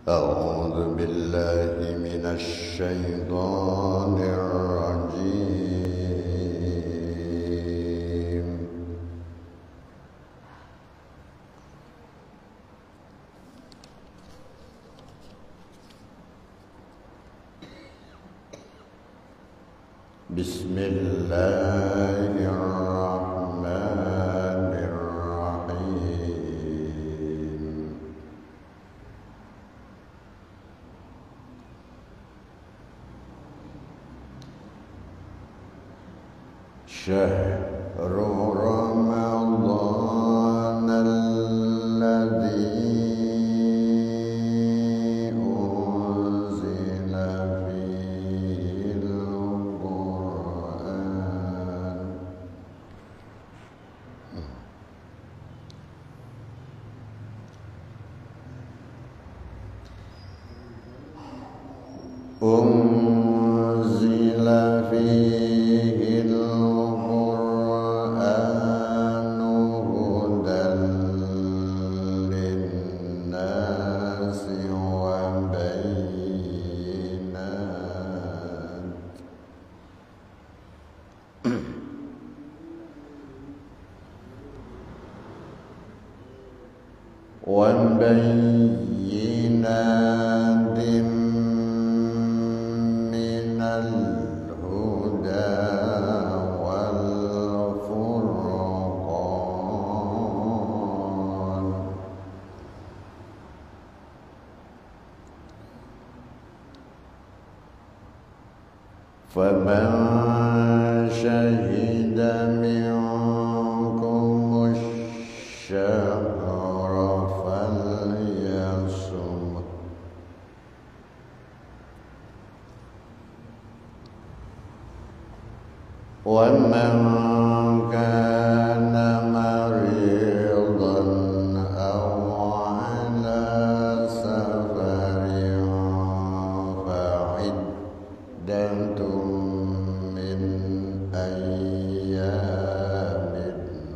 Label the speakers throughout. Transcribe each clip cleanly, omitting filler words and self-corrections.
Speaker 1: أعوذ بالله من الشيطان الرجيم بسم الله الرحمن الرحيم شهر رمضان الذي أنزل فيه القرآن أنزل فيه القرآن هدى للناس وبينات من الهدى والفرقان فمن شهد منكم الشهر فليصم ومن كان مريضا أو على سفر فعدة من أيام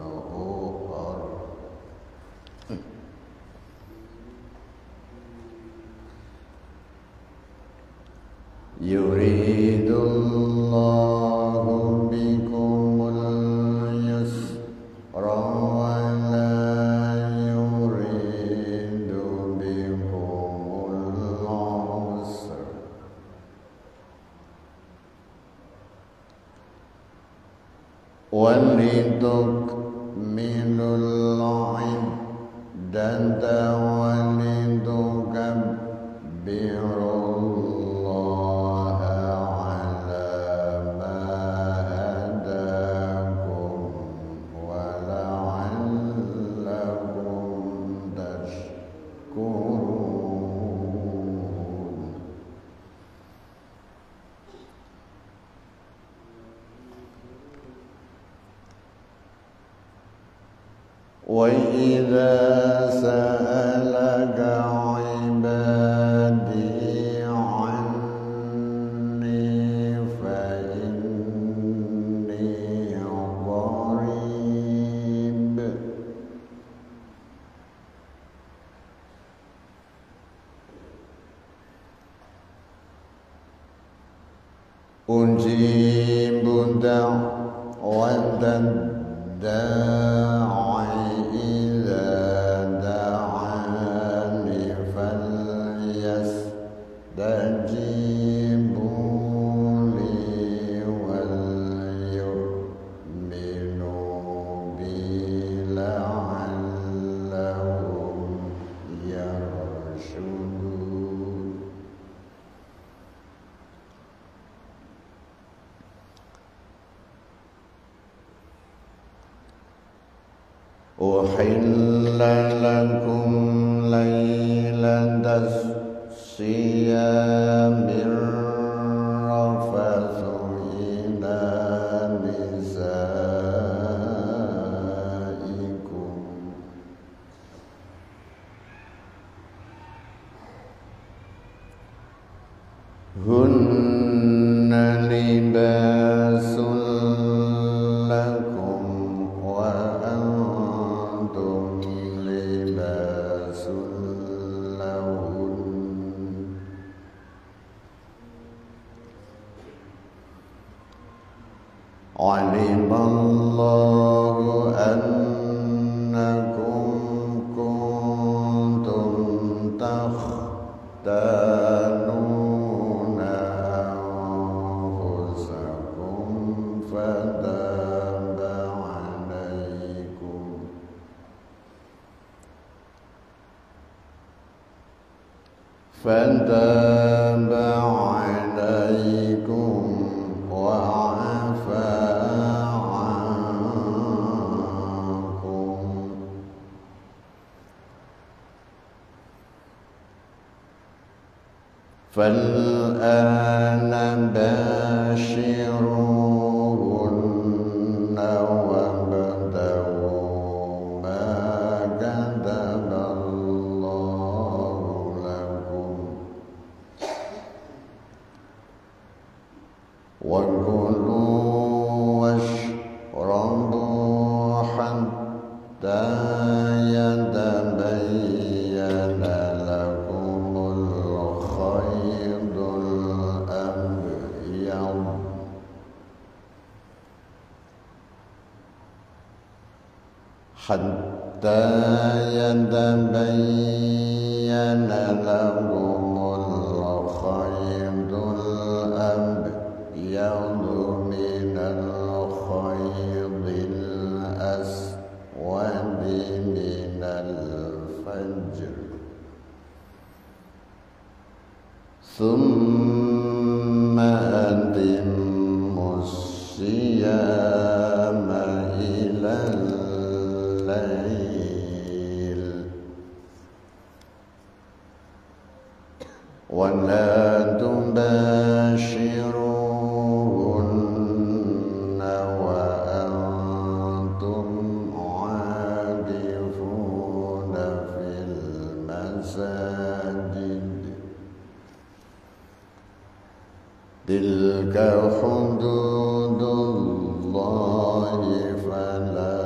Speaker 1: أخر يريد الله بكم اليسر ولا يريد بكم العسر ولتكملوا العدة ولتكبروا الله على ما هداكم ولعلكم تشكرون وإذا سألك عبادي عني فإني قريب أجيب دعوة الداعي إذا دعاني فليستجيبوا لي وليؤمنوا بي لعلهم يرشدون أحل لكم ليلة الصيام الرفث إلى نسائكم هن لباس لكم وأنتم لباس لهن فتاب عليكم وعفى عنكم فالآن باشروهن وابتغوا ما كتب الله لكم وكلوا واشربوا حتى يتبين لكم الخيط الأبيض حتى يتبين لكم الخيط الأبيض من الخيط الأسود من الفجر ثم أتموا الصيام إلى الليل ولا تباشروهن وأنتم عاكفون في المساجد تلك حدود الله فلا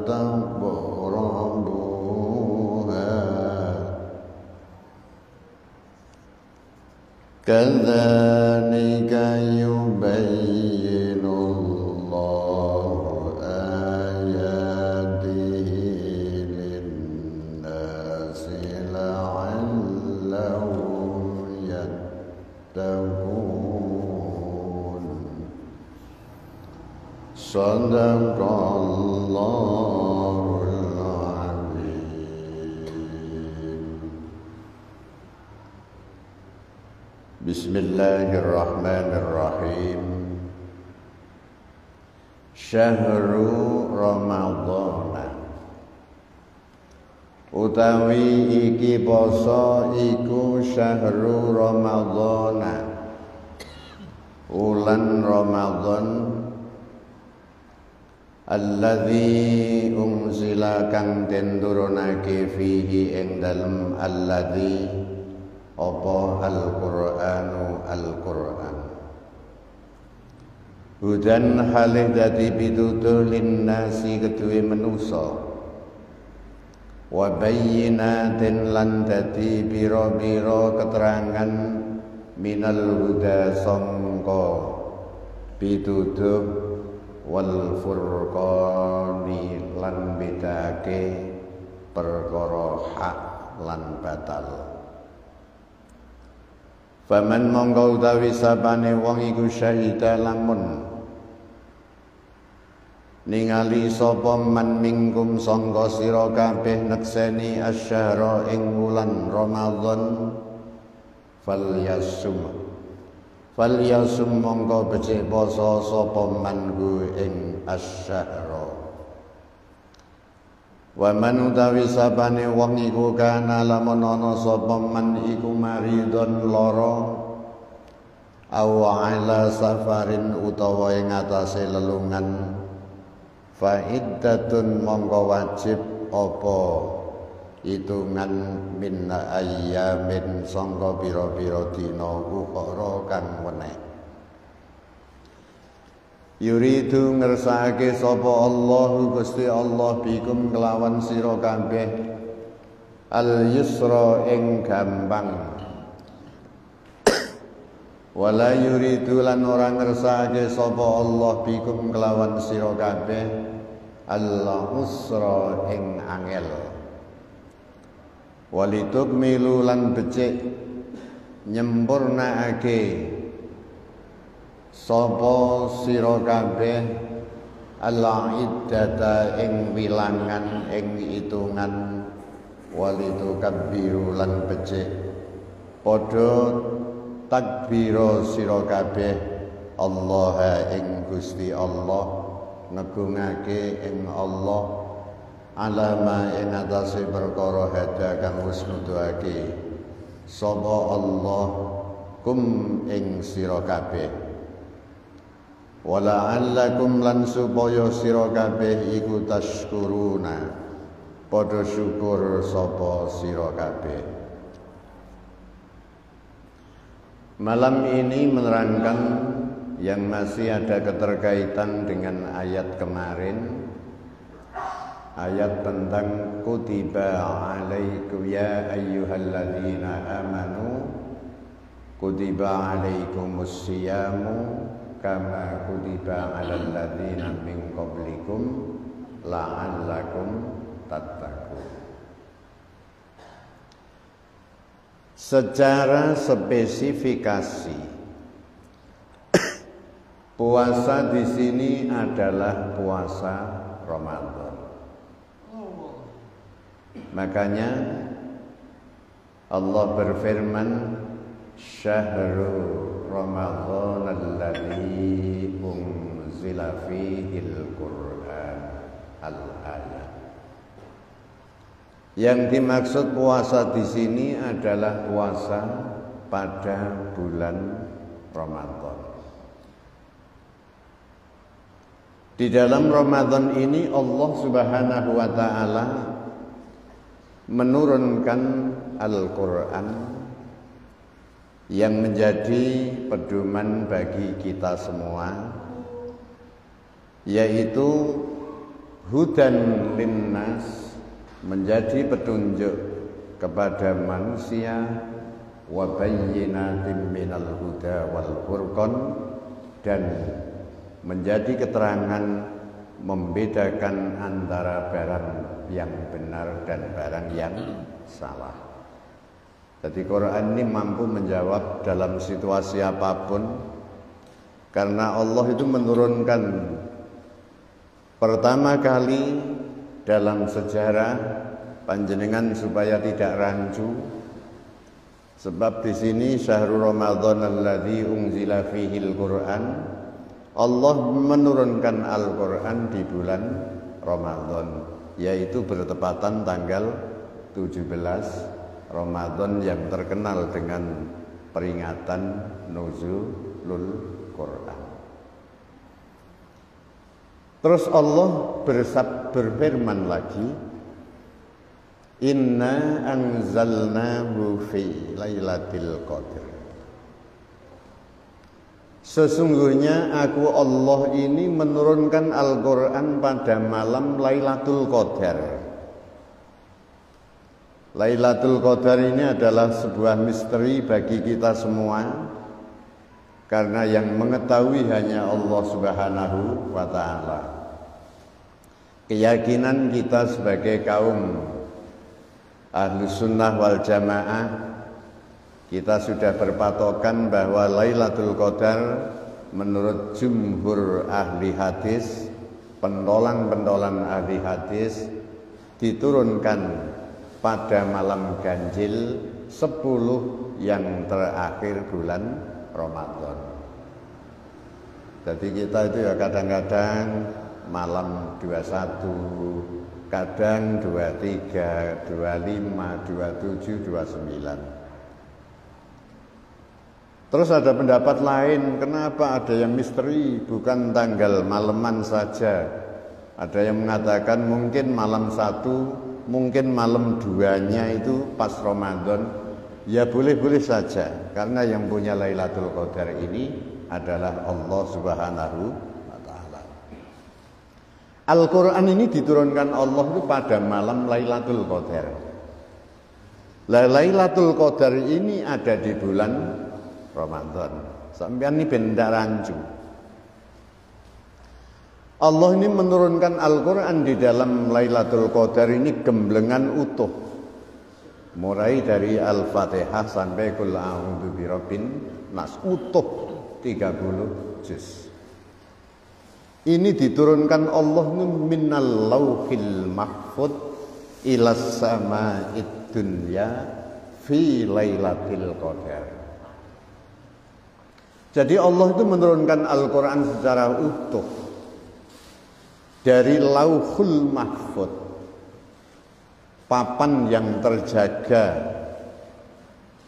Speaker 1: تقربوها كذلك يبين الله آياته للناس لعلهم يتقون صدق الله Bismillahirrahmanirrahim. Syahru Ramadhan. Utawi iki poso iku syahru Ramadhan. Ulan Ramadan alladzi unzila kang den turunake fihi ing dalem alladzi apa Al-Qur'anu Al-Qur'an hudan halih dadi pitutur linnasi kedue manusa wa bayyinatin lan dadi pira-pira keterangan minal huda sangka pitutur wal furqani lan bedake perkara hak lan batal. Faman mongko utawi sapane wong iku syahida lamun ningali sapa man mingkum sangka sira kabeh nekseni asyhara ing wulan Ramadan falyasum mongko becik poso sapa man ku ing asyhara. Wa man utawi sapane wong iku kana lamun ana sapa man iku maridon lara aw ala safarin utawa ing atase lelungan fa iddatun mongko wajib apa hitungan min ayyamin sangka pira-pira dina ukhra kang weneh. Yuridu ngersake sapa Allah Gusti Allah bikum kelawan sira kabeh al yusra ing gampang wala yuridu lan ora ngersake sapa Allah bikum kelawan sira kabeh al usra ing angel walitukmilu lan becik nyempurnaake sapa sira kabeh al-iddata ing wilangan ing itungan walitukabbiru lan becik padha takbira sira kabeh Allah ing Gusti Allah, ngegungake ing Allah alama ing atase perkara hada kang wis nuduhake sapa Allah kum ing sira kabeh. Wala'allakum lan supaya sira kabeh iku tashkuruna padha syukur sapa sira kabeh. Malam ini menerangkan yang masih ada keterkaitan dengan ayat kemarin, ayat tentang kutiba alaikum ya ayyuhalladzina amanu kutiba alaikumus siyamu kama kutiba alal ladzina min qablikum la'allakum tattaqun. Secara spesifikasi puasa di sini adalah puasa Ramadan. Makanya Allah berfirman, Syahrul Ramadan alladzi unzila fihil Qur'an al-ayat. Yang dimaksud puasa di sini adalah puasa pada bulan Ramadan. Di dalam Ramadan ini Allah Subhanahu wa taala menurunkan Al-Qur'an yang menjadi pedoman bagi kita semua, yaitu hudan linnas, menjadi petunjuk kepada manusia, wa bayyinatin minal huda wal furqan, dan menjadi keterangan membedakan antara barang yang benar dan barang yang salah. Jadi Quran ini mampu menjawab dalam situasi apapun, karena Allah itu menurunkan pertama kali dalam sejarah panjenengan supaya tidak rancu. Sebab di sini syahrul Ramadan alladzi unzila fihil Qur'an, Allah menurunkan Al-Qur'an di bulan Ramadan, yaitu bertepatan tanggal 17 Ramadan yang terkenal dengan peringatan Nuzulul Quran. Terus Allah berfirman lagi, Inna anzalnahu fi lailatul qadr. Sesungguhnya aku Allah ini menurunkan Al-Quran pada malam Lailatul Qadar. Lailatul Qadar ini adalah sebuah misteri bagi kita semua, karena yang mengetahui hanya Allah Subhanahu wa ta'ala. Keyakinan kita sebagai kaum Ahlus Sunnah wal Jamaah, kita sudah berpatokan bahwa Lailatul Qadar menurut jumhur ahli hadis, pentolan-pentolan ahli hadis, diturunkan pada malam ganjil 10 yang terakhir bulan Ramadan. Jadi kita itu ya kadang-kadang malam 21, kadang 23, 25, 27, 29. Terus ada pendapat lain, kenapa ada yang misteri bukan tanggal malaman saja. Ada yang mengatakan mungkin malam 1, mungkin malam 2-nya itu pas Ramadan. Ya boleh-boleh saja, karena yang punya Lailatul Qadar ini adalah Allah Subhanahu wa ta'ala. Al-Quran ini diturunkan Allah itu pada malam Lailatul Qadar. Lailatul Qadar ini ada di bulan Ramadan. Sampeyan ini benda rancu. Allah ini menurunkan Al-Quran di dalam Lailatul Qadar ini gemblengan utuh. Mulai dari Al-Fatihah sampai Qul a'udzu birabbin nas, utuh 30 juz. Ini diturunkan Allah minal lauhil mahfud ilas sama'id dunya fi lailatul qadar. Jadi Allah itu menurunkan Al-Quran secara utuh dari Lauhul Mahfud, papan yang terjaga,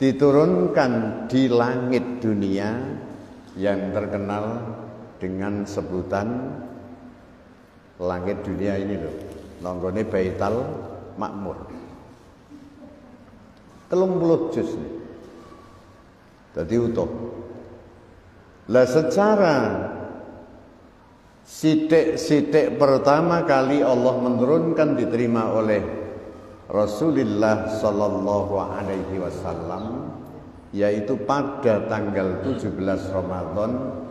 Speaker 1: diturunkan di langit dunia yang terkenal dengan sebutan langit dunia ini loh, nanggone Baitul Makmur. 30 juz nih. Jadi utuh. Lah secara sidik pertama kali Allah menurunkan diterima oleh Rasulullah sallallahu alaihi wasallam, yaitu pada tanggal 17 Ramadan,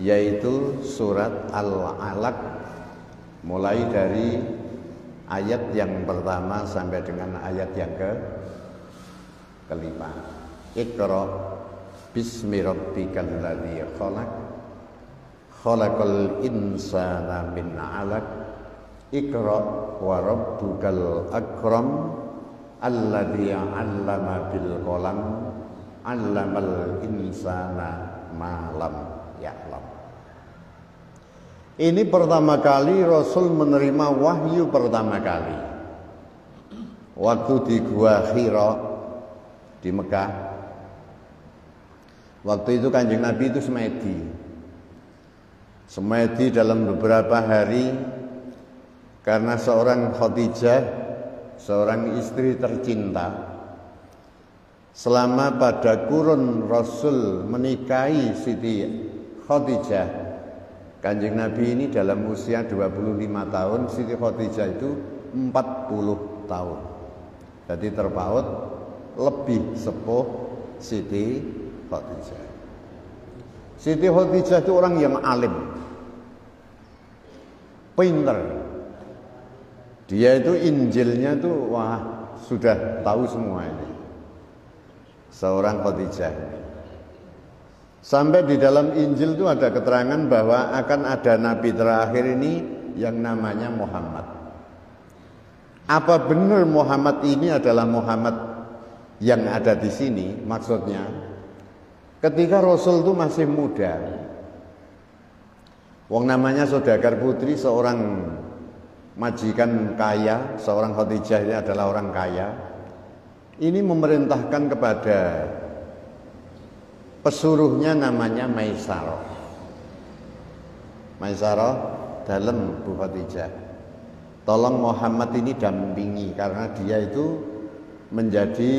Speaker 1: yaitu surat Al-Alaq, mulai dari ayat yang pertama sampai dengan ayat yang kelima. Iqra bismi rabbikal ladzi khalaq, khalaqal insana min 'alaq, iqra wa rabbukal akram, alladzi 'allama bil qalam, 'allamal insana ma lam ya'lam. Ini pertama kali Rasul menerima wahyu pertama kali waktu di Gua Hira di Mekah. Waktu itu Kanjeng Nabi itu semedi dalam beberapa hari karena seorang Khadijah, seorang istri tercinta. Selama pada kurun Rasul menikahi Siti Khadijah, Kanjeng Nabi ini dalam usia 25 tahun, Siti Khadijah itu 40 tahun. Jadi terpaut lebih sepuh Siti Khadijah. Siti Khadijah itu orang yang alim, pinter. Dia itu Injilnya tuh wah sudah tahu semua ini. Seorang Khadijah. Sampai di dalam Injil itu ada keterangan bahwa akan ada nabi terakhir ini yang namanya Muhammad. Apa benar Muhammad ini adalah Muhammad yang ada di sini? Maksudnya, ketika Rasul itu masih muda, wong namanya Saudagar Putri, seorang majikan kaya, seorang Khadijah ini adalah orang kaya. Ini memerintahkan kepada pesuruhnya namanya Maisarah. Maisarah dalam Bu Khadijah, tolong Muhammad ini dampingi karena dia itu menjadi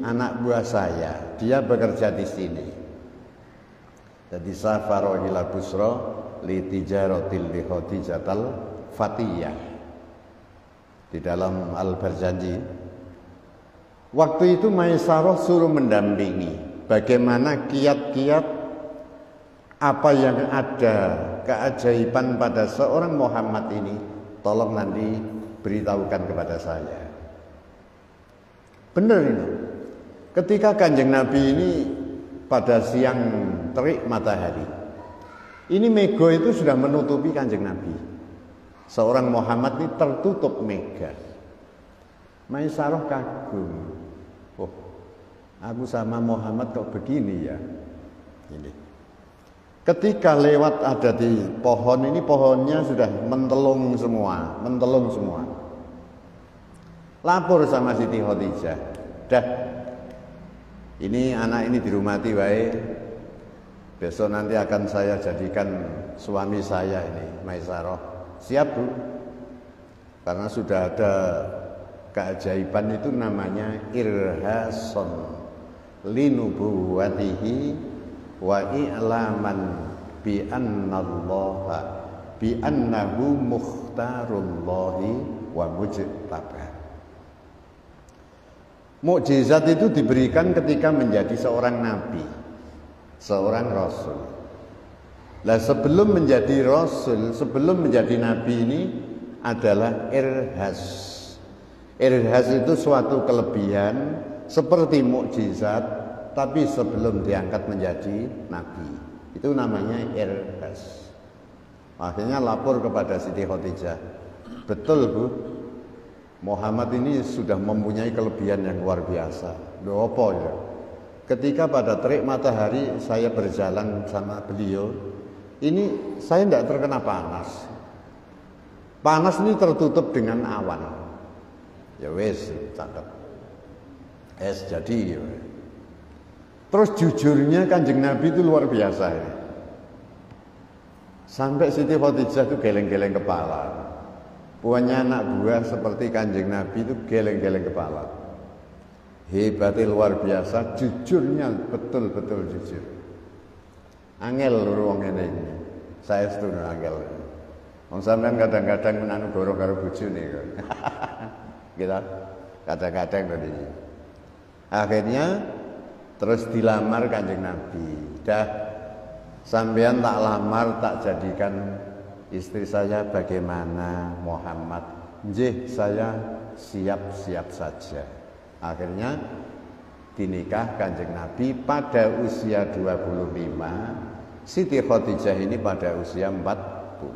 Speaker 1: anak buah saya. Dia bekerja di sini. Jadi safaro ila busra li tijaratil li Khadijatal Fatiyah. Di dalam Al-Barzanji, waktu itu Maisarah suruh mendampingi bagaimana kiat-kiat apa yang ada keajaiban pada seorang Muhammad ini, tolong nanti beritahukan kepada saya. Benar itu. Ketika Kanjeng Nabi ini pada siang terik matahari, ini mega itu sudah menutupi Kanjeng Nabi. Seorang Muhammad ini tertutup mega. Maisarah kagum. Oh, aku sama Muhammad kok begini ya. Ini. Ketika lewat ada di pohon ini, pohonnya sudah mentelung semua. Lapor sama Siti Khadijah, dah, ini anak ini dirumati wae. Besok nanti akan saya jadikan suami saya ini, Maisarah. Siap Bu? Karena sudah ada keajaiban itu namanya irhason linubuwatihi wa i'laman bi annallaha bi annahu mukhtarullahi wa mujtabah. Mukjizat itu diberikan ketika menjadi seorang nabi, seorang rasul. Lah sebelum menjadi rasul, sebelum menjadi nabi ini adalah irhas. Irhas itu suatu kelebihan seperti mukjizat, tapi sebelum diangkat menjadi nabi. Itu namanya irhas. Akhirnya lapor kepada Siti Khadijah, betul Bu, Muhammad ini sudah mempunyai kelebihan yang luar biasa. Lho apa ya? Ketika pada terik matahari saya berjalan sama beliau, ini saya tidak terkena panas. Panas ini tertutup dengan awan. Ya wes, cakep. Es jadi. Ya. Terus jujurnya Kanjeng Nabi itu luar biasa ya. Sampai Siti Khadijah itu geleng-geleng kepala. Punya anak buah seperti Kanjeng Nabi itu geleng-geleng kepala. Hebatnya luar biasa, jujurnya betul-betul jujur. Angel wong ngene iki. Saya setuju angel. Wong sampean kadang-kadang menanu goro karo bojone kok. Gitu. Kadang-kadang tadi. Akhirnya terus dilamar Kanjeng Nabi. Dah sampean tak lamar, tak jadikan istri saya bagaimana Muhammad? Nggih, saya siap-siap saja. Akhirnya dinikah Kanjeng Nabi pada usia 25, Siti Khadijah ini pada usia 40.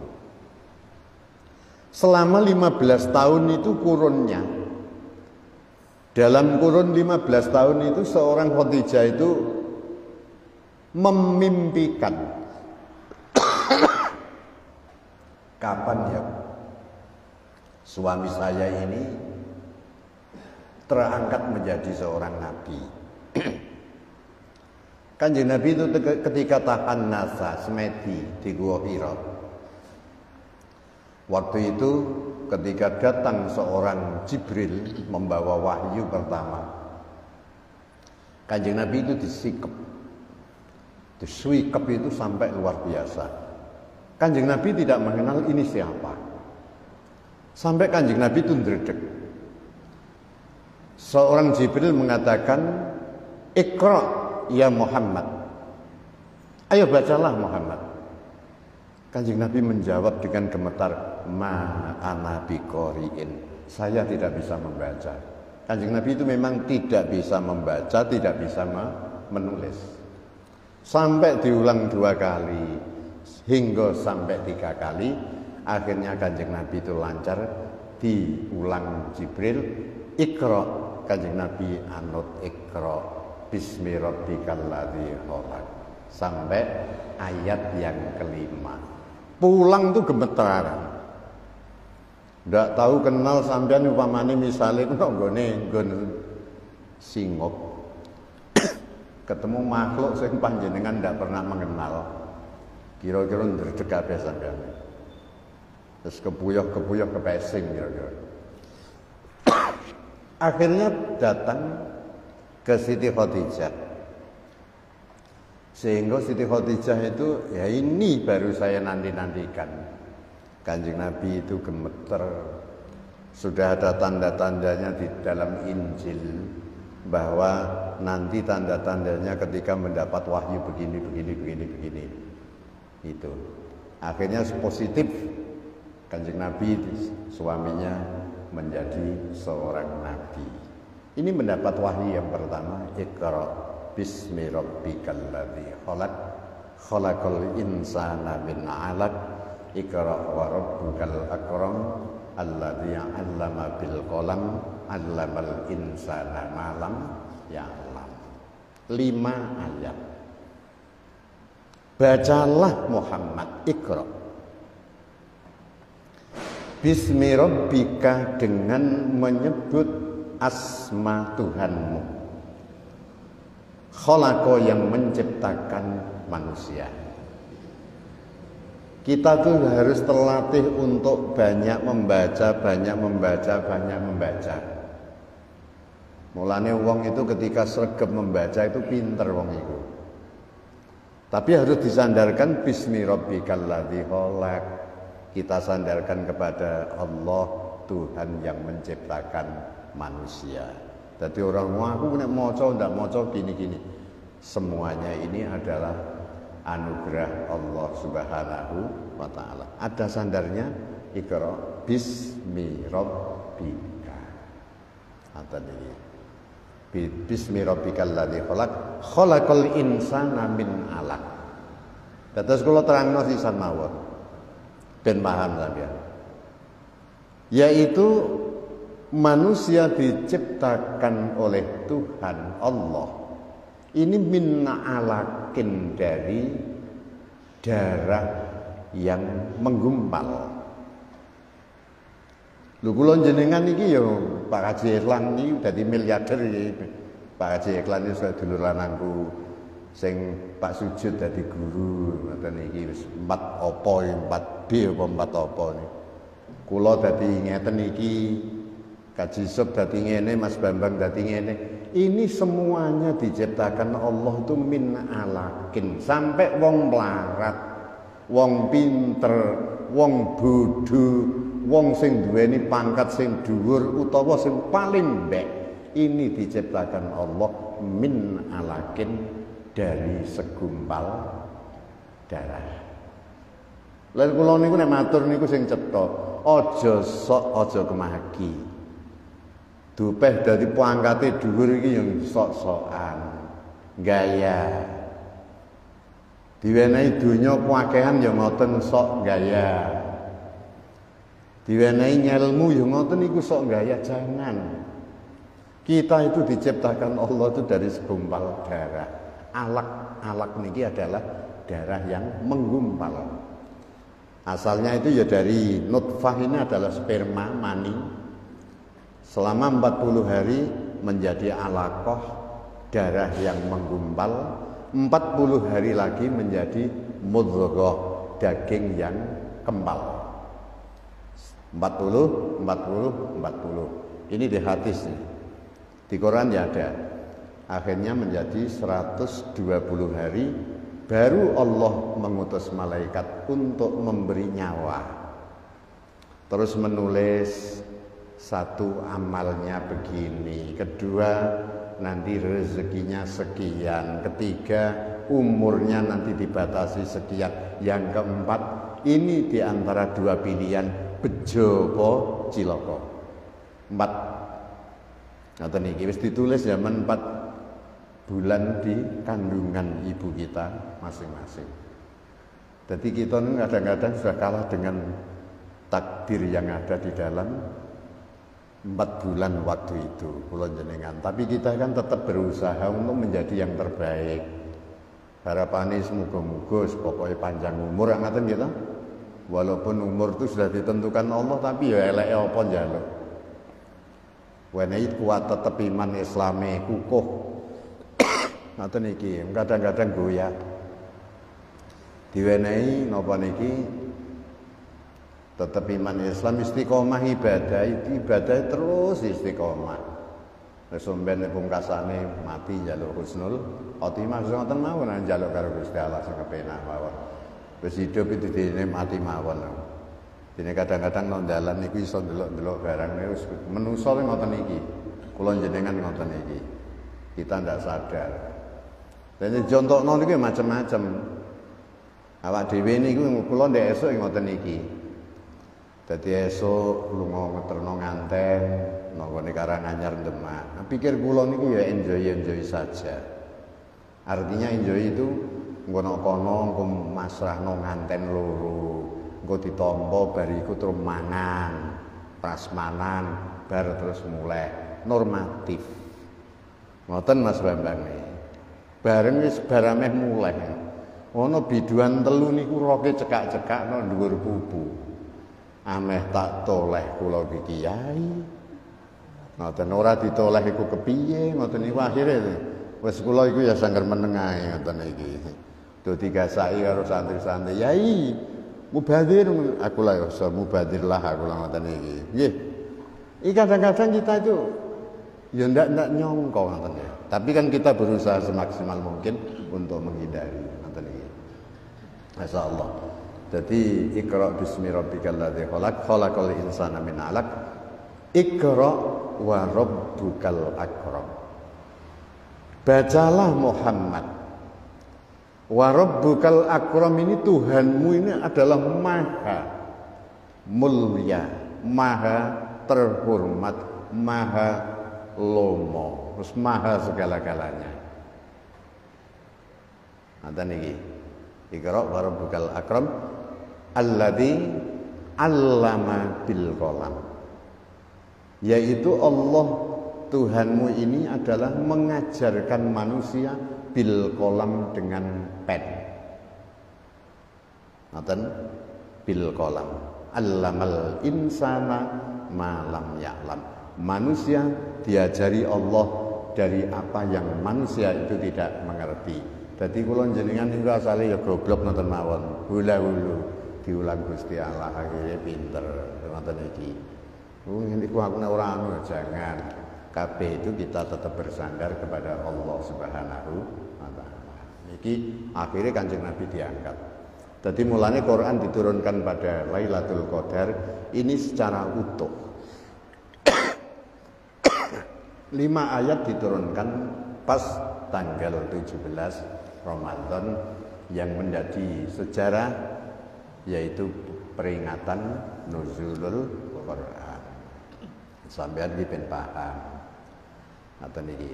Speaker 1: Selama 15 tahun itu kurunnya. Dalam kurun 15 tahun itu seorang Khadijah itu memimpikan kapan ya suami saya ini terangkat menjadi seorang nabi. Kanjeng Nabi itu ketika tahan nasa semedi di Gua Hira. Waktu itu ketika datang seorang Jibril membawa wahyu pertama, Kanjeng Nabi itu disikep. Disikep itu sampai luar biasa. Kanjeng Nabi tidak mengenal ini siapa. Sampai Kanjeng Nabi itu ndredeg. Seorang Jibril mengatakan, "Iqra ya Muhammad." Ayo bacalah Muhammad. Kanjeng Nabi menjawab dengan gemetar, "Ma ana biqori'in." Saya tidak bisa membaca. Kanjeng Nabi itu memang tidak bisa membaca, tidak bisa menulis. Sampai diulang 2 kali, hingga sampai 3 kali, akhirnya Kanjeng Nabi itu lancar, diulang Jibril, "Iqra." Kanjeng Nabi anut Iqra bismi rabbikal ladzi khalaq sampai ayat yang kelima. Pulang tuh gemetar. Ndak tahu kenal sampean upamane misale nggone singop ketemu makhluk sing panjenengan ndak pernah mengenal. Kira-kira ndredeg kabeh sampean. Terus kepuyuh kepesing kira-kira. Akhirnya datang ke Siti Khadijah. Sehingga Siti Khadijah itu, ya ini baru saya nanti-nantikan. Kanjeng Nabi itu gemeter. Sudah ada tanda-tandanya di dalam Injil bahwa nanti tanda-tandanya ketika mendapat wahyu begini. Itu. Akhirnya positif. Kanjeng Nabi suaminya menjadi seorang nabi. Ini mendapat wahyu yang pertama, Iqra bismi rabbikal ladzi khalaq khalaqal insana min 'alaq Iqra wa rabbukal akram alladzi 'allama bil qalam 'allamal insana ma lam ya'lam. 5 ayat. Bacalah Muhammad, Iqra bismi rabbika dengan menyebut asma Tuhanmu. Khalaqa yang menciptakan manusia. Kita tuh harus terlatih untuk banyak membaca. Mulane wong itu ketika sregep membaca itu pinter wong itu. Tapi harus disandarkan bismi rabbikal ladzi khalaq. Kita sandarkan kepada Allah, Tuhan yang menciptakan manusia. Jadi orang aku nek maca ndak maca gini-gini. Semuanya ini adalah anugerah Allah Subhanahu wa taala. Ada sandarnya, Iqra bismi rabbika. Bismi rabbikal ladzi khalaq khalaqal insana min 'alaq. Terus kula terangno sisan mawon ben paham sampeyan. Yaitu manusia diciptakan oleh Tuhan Allah. Ini minna alakin dari darah yang menggumpal. Lho kula jenengan iki ya Pak Haji Iklan iki dadi miliarder iki. Pak Haji Iklan iki sedulur lanangku sing Pak Sujud dadi guru ngoten iki wis 4 apa 4B apa 4 apa niki. Kula dadi ngeten iki, Kaji Sub dadi ngene, Mas Bambang dadi ngene. Ini semuanya diciptakan Allah itu min alakin. Sampai wong melarat, wong pinter, wong bodho, wong sing duweni pangkat sing dhuwur utawa sing paling mbek, ini diciptakan Allah min alakin, dari segumpal darah. Lalu kula niku nek matur niku sing cetha, aja sok aja kemaki. Dupeh dadi pangkate dhuwur iki yang sok-sokan, gaya. Diwenehi donya kuwakehan ya ngoten sok gaya. Diwenehi ngelmu ya ngoten iku sok gaya, jangan. Kita itu diciptakan Allah itu dari segumpal darah. Alak niki adalah darah yang menggumpal. Asalnya itu ya dari nutfah, ini adalah sperma, mani. Selama 40 hari menjadi alaqah, darah yang menggumpal. 40 hari lagi menjadi mudghah, daging yang kempal. 40. Ini di hadis nih. Di Quran ya ada. Akhirnya menjadi 120 hari baru Allah mengutus malaikat untuk memberi nyawa. Terus menulis satu amalnya begini, kedua nanti rezekinya sekian, ketiga umurnya nanti dibatasi sekian, yang keempat ini diantara dua pilihan bejo apa cilaka. 4. Ngoten iki wis ditulis zaman 4 bulan di kandungan ibu kita masing-masing. Jadi kita kadang-kadang sudah kalah dengan takdir yang ada di dalam 4 bulan waktu itu kula jenengan. Tapi kita kan tetap berusaha untuk menjadi yang terbaik. Harapannya semoga-moga pokoknya panjang umur ngaten gitu. Walaupun umur itu sudah ditentukan Allah, tapi ya eleke apa njaluk. Wenehi kuat tetep iman Islame kukuh. Ngaten iki, kadang-kadang goyah. Diwenehi napa niki tetep iman Islam, istiqomah ibadah terus istiqomah. Wis sampeyan pungkasane mati njaluk husnul khotimah ngoten mawon, njaluk karo Gusti Allah sing kepenak mawon. Wis hidup itu dene mati mawon. Dene kadang-kadang nang dalan niku iso ndelok-ndelok barang wis menungso ngoten iki. Kula jenengan ngoten iki. Kita ndak sadar. Dan contohno niku macam-macam. Awak dhewe niku kula ndek esuk ngoten iki. Dadi esuk lunga ngeterno nganten nang ngene Karanganyar Demak. Nah, pikir kula niku ya enjoy saja. Artinya enjoy itu nggono kono engko masrahno nganten loro. Engko ditampa bariku terus mangan, prasmanan, bar terus mulai normatif. Ngoten Mas Bambang iki. Bareng wis barameh mulai. Ono biduan telu niku roke cekak-cekakno dhuwur pupu. Ameh tak toleh kula iki kiai. Ngoten ora ditoleh iku kepiye, ngoten niku akhire wis kula iku ya sangger menengae ngoten iki. Do digasaki karo santri-santri, "Yai, mubadir." Aku lah iso mubadir lah aku lah ngoten iki. Nggih. Iki kadang-kadang kita itu ya ndak nyongko ngoten ya. Tapi kan kita berusaha semaksimal mungkin untuk menghindari ngoten iki. Masyaallah. Jadi Iqra bismi rabbikal ladzi khalaq, khalaqal insana min 'alaq. Iqra wa rabbukal akram. Bacalah Muhammad. Wa rabbukal akram, ini Tuhanmu ini adalah maha mulia, maha terhormat, maha lomo, terus maha segala-galanya. Ngoten iki. Iqra wa rabbukal akram alladzi 'allama bil qalam. yaitu Allah Tuhanmu ini adalah mengajarkan manusia bil kolam dengan pen. Ngoten, bil kolam. Allamal insana ma lam ya'lam. Manusia diajari Allah dari apa yang manusia itu tidak mengerti. Dadi kula jenengan niku asale ya goblok nonton mawon. Hula-hulu diulang Gusti Allah akhirnya pinter. Ngoten iki. Niku aku nek ora anu jangan. Kabeh itu kita tetap bersandar kepada Allah Subhanahu wa taala. Niki akhirnya Kanjeng Nabi diangkat. Jadi mulanya Quran diturunkan pada Lailatul Qadar ini secara utuh. 5 ayat diturunkan pas tanggal 17 Ramadan yang menjadi sejarah, yaitu peringatan nuzulul Quran. Sampeyan iki ben paham. Ngoten iki.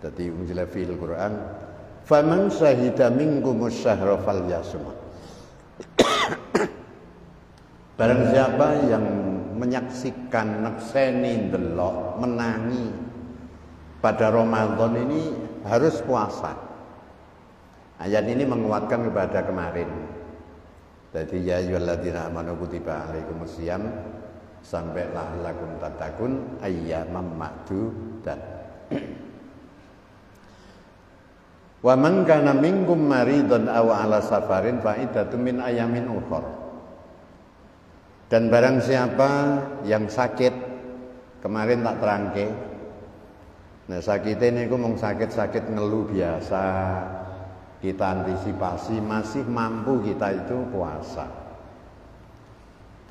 Speaker 1: Dadi unzila fil Quran faman syahida minkumus syahra falyasum. Barang siapa yang menyaksikan, nekseni, ndelok, menangi pada Ramadan ini harus puasa. Ayat ini menguatkan kepada kemarin. Jadi ya ayyuhalladzina amanu kutiba alaikumusiyam sampai la'allakum tattaqun ayyaman ma'dudat. Wa man kana minkum maridun aw ala safarin fa iddatun min ayamin ukhra. Dan barang siapa yang sakit, kemarin tak terangke. Nah, sakitnya niku mung sakit-sakit ngeluh biasa. Kita antisipasi, masih mampu kita itu puasa.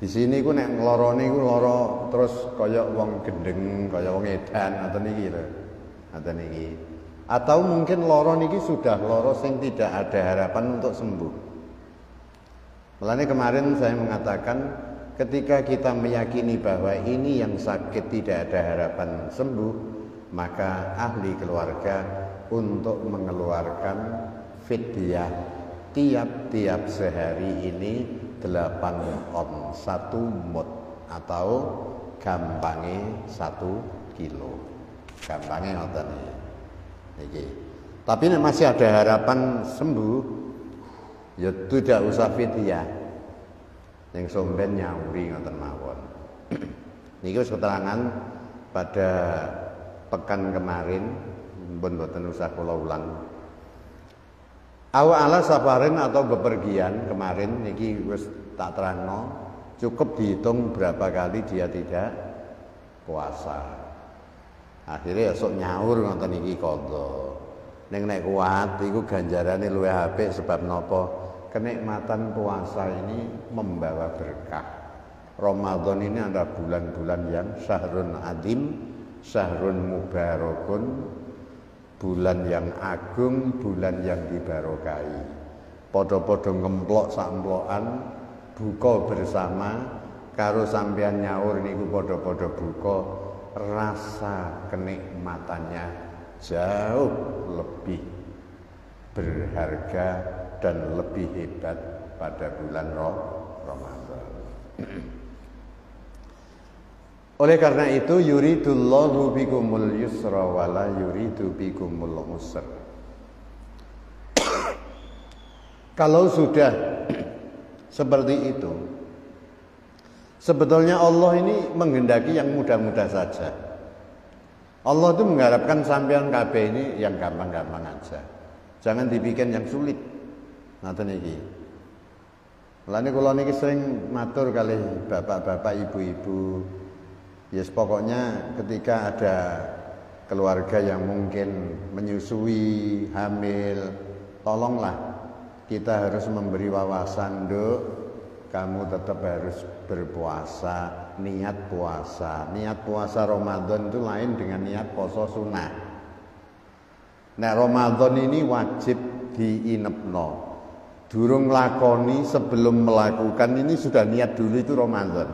Speaker 1: Di sini ku nek ngloro niku lara terus kaya wong gendeng, kaya wong edan ngoten iki lho. Ngoten iki. Atau mungkin lara niki sudah lara sing tidak ada harapan untuk sembuh. Mulane kemarin saya mengatakan ketika kita meyakini bahwa ini yang sakit tidak ada harapan sembuh, maka ahli keluarga untuk mengeluarkan fidyah tiap-tiap sehari ini 8 on 1 mud atau gampangnya 1 kilo. Gampangnya ngoten iki. Tapi nek masih ada harapan sembuh, ya tidak usah fidyah. Yang somben nyauri ngoten mawon. Niki wis keterangan pada pekan kemarin, pun boten usah kula ulang. Ala safarin atau bepergian kemarin niki wis tak terangno, cukup dihitung berapa kali dia tidak puasa. Akhirnya esuk nyaur ngoten iki qadha. Ning nek kuat iku ganjarane luwih apik sebab napa? Kenikmatan puasa ini membawa berkah. Ramadan ini adalah bulan-bulan yang syahrun adim, syahrun mubarakun, bulan yang agung, bulan yang dibarokahi. Podo-podo ngemplok samplokan, buka bersama, karo sampean nyaur niku podo-podo buka, rasa kenikmatannya jauh lebih berharga dan lebih hebat pada bulan Ramadan. Oleh karena itu yuridullahu bikumul yusra wala yuridu bikumul usra. Kalau sudah seperti itu, sebetulnya Allah ini menghendaki yang mudah-mudah saja. Allah itu mengharapkan sampean kabeh ini yang gampang-gampang aja. Jangan dibikin yang sulit. Ngoten iki. Mulane kula niki sering matur kali bapak-bapak, ibu-ibu. Yes, pokoknya ketika ada keluarga yang mungkin menyusui, hamil, tolonglah kita harus memberi wawasan, Duk. Kamu tetap harus berpuasa, niat puasa. Niat puasa Ramadan itu lain dengan niat poso sunnah. Nah, Ramadan ini wajib diinepno. Durung lakoni sebelum melakukan ini sudah niat dulu itu Ramadan.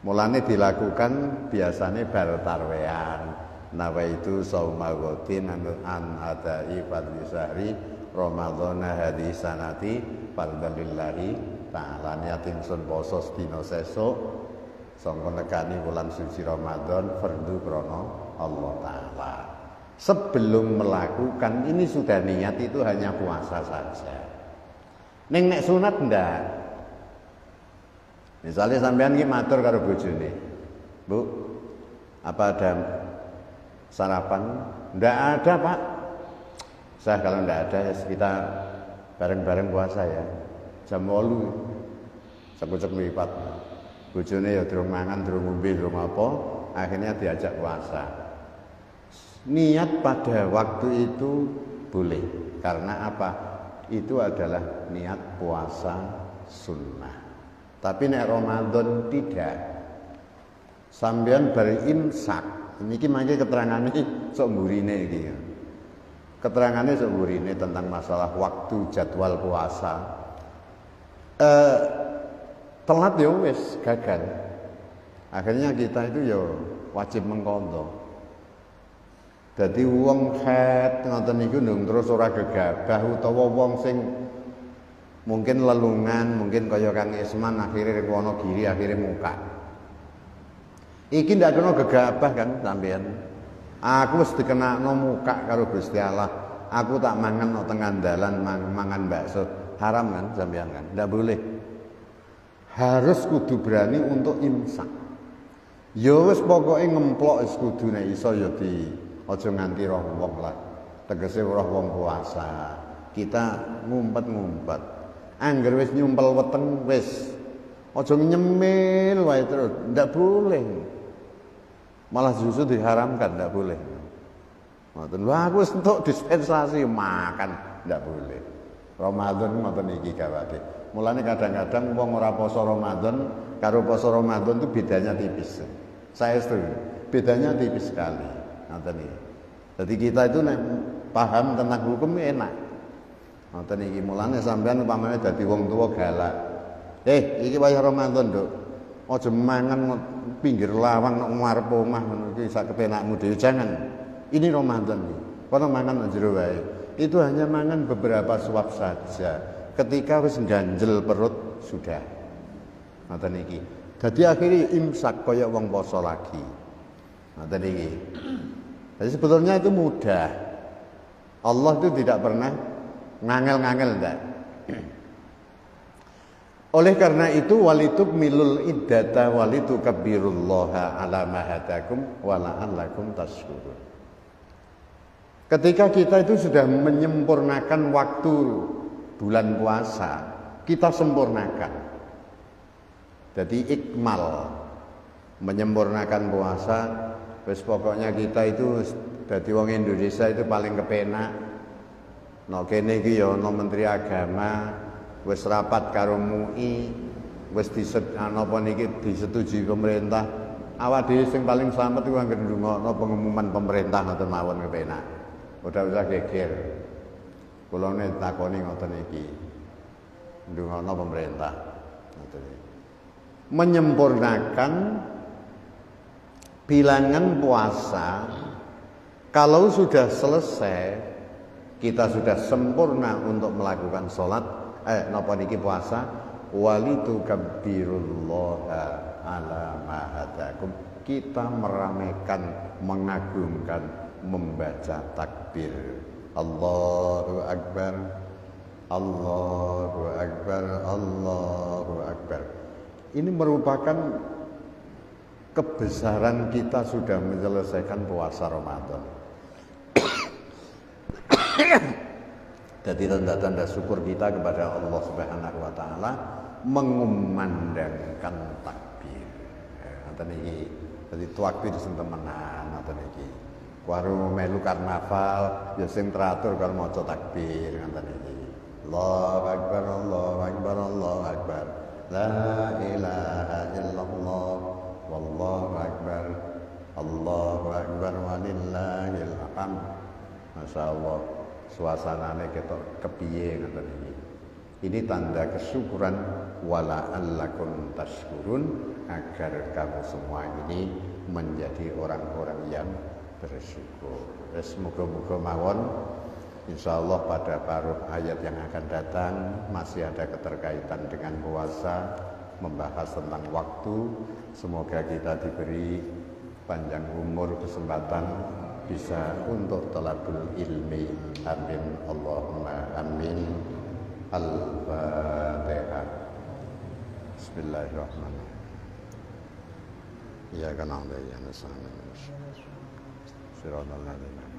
Speaker 1: Mulane dilakukan biasanya bar tarwean. Nawaitu sauma ghadin an adai fardhi syahri Ramadhana hadhihi sanati fardalillahi ta'ala. Niat ingsun poso dina sesuk sangka nekani wulan suci Ramadan fardhu krana Allah taala. Sebelum melakukan ini sudah niat itu hanya puasa saja. Nek sunat ndak. Misalnya sampean ki matur karo bojone. Bu, apa ada sarapan? Ndak ada, Pak. Saya kalau ndak ada ya kita bareng-bareng puasa ya. Jam 8. Cek-cek lipat. Bojone ya durung mangan, durung ngombe, durung apa, akhirnya diajak puasa. Niat pada waktu itu boleh. Karena apa? Itu adalah niat puasa sunnah. Tapi nek Ramadan tidak. Sampeyan berimsak. Niki mangke keterangane sok mburine iki. Keterangane sok mburine tentang masalah waktu jadwal puasa. Telat ya wis gagal. Akhirnya kita itu ya wajib mengkondo. Dadi wong khat ngoten niku ndung terus ora gegabah utawa wong sing mungkin lelungan, mungkin kaya Kang Isman akhirnya Wonogiri akhirnya muka. Iki ndak kena gegabah kan sampean. Aku wis dikenakno muka karo Gusti Allah. Aku tak mangan nang tengah dalan mangan bakso. Haram kan sampean kan? Ndak boleh. Harus kudu berani untuk imsak. Ya wis pokoke ngemplok wis kudu nek iso ya di aja nganti roh wong lah. Tegese roh wong puasa. Kita ngumpet-ngumpet. Angger wis nyumpel weteng wis aja nyemil wae terus. Ndak boleh. Malah justru diharamkan, ndak boleh. Ngoten. Wah, aku wis entuk dispensasi makan, ndak boleh. Ramadan ngoten iki gawate. Mulane kadang-kadang wong ora poso Ramadan karo poso Ramadan itu bedanya tipis. Saya setuju. Bedanya tipis sekali. Ngoten iki. Jadi kita itu nek paham tentang hukum enak. Ngoten iki mulane sampean upamane dadi wong tuwa galak. Iki wayah Ramadan, Nduk. Aja mangan pinggir lawang nek ngarep omah ngono iki sak kepenakmu dhewe jangan. Ini Ramadan iki. Kono mangan nang jero wae. Itu hanya mangan beberapa suap saja. Ketika wis ganjel perut sudah. Ngoten iki. Dadi akhirnya imsak kaya wong poso lagi. Ngoten iki. Jadi sebetulnya itu mudah. Allah itu tidak pernah ngangel-ngangel enggak. Oleh karena itu walitukmilul iddata walitukabbirullaha ala ma hadakum wa la'allakum tashkurun. Ketika kita itu sudah menyempurnakan waktu bulan puasa, kita sempurnakan. Jadi ikmal menyempurnakan puasa. Wis pokoknya kita itu dadi wong Indonesia itu paling kepenak. Nek kene iki ya ana Menteri Agama wis rapat karo MUI, wis disetujui pemerintah. Awak dhewe sing paling slamet iku anggere ndongakno pengumuman pemerintah ngoten mawon kepenak. Ora usah geger. Kula nek takoni ngoten iki. Ndongakno pemerintah. Ngoten iki. Menyempurnakan bilangan puasa, kalau sudah selesai, kita sudah sempurna untuk melakukan sholat, napa niki puasa, walitukabbirullaha ala ma hadakum. Kita meramaikan, mengagungkan, membaca takbir. Allahu Akbar, Allahu Akbar, Allahu Akbar. Ini merupakan kebesaran kita sudah menyelesaikan puasa Ramadan. Jadi tanda-tanda syukur kita kepada Allah Subhanahu wa taala mengumandangkan takbir. Ngoten iki. Dadi takbir sing temenan ngoten iki. Karo melu karnaval ya sing teratur karo maca takbir ngoten iki. Allahu Akbar, Allahu Akbar, Allahu Akbar. La ilaha illallah. Wallahu Akbar, Allahu Akbar walillahil hamd. Masyaallah, suasanane ketok kepiye ngoten iki. Ini tanda kesyukuran wala'allakum tashkurun, agar kamu semua ini menjadi orang-orang yang bersyukur. Semoga-moga mawon insyaallah pada paruh ayat yang akan datang masih ada keterkaitan dengan puasa. membahas tentang waktu. Semoga kita diberi panjang umur, kesempatan bisa untuk talabul ilmi. Amin Allahumma amin. Al-Fatihah. Bismillahirrahmanirrahim. Iyyaka na'budu wa iyyaka nasta'in. Shiratal ladzina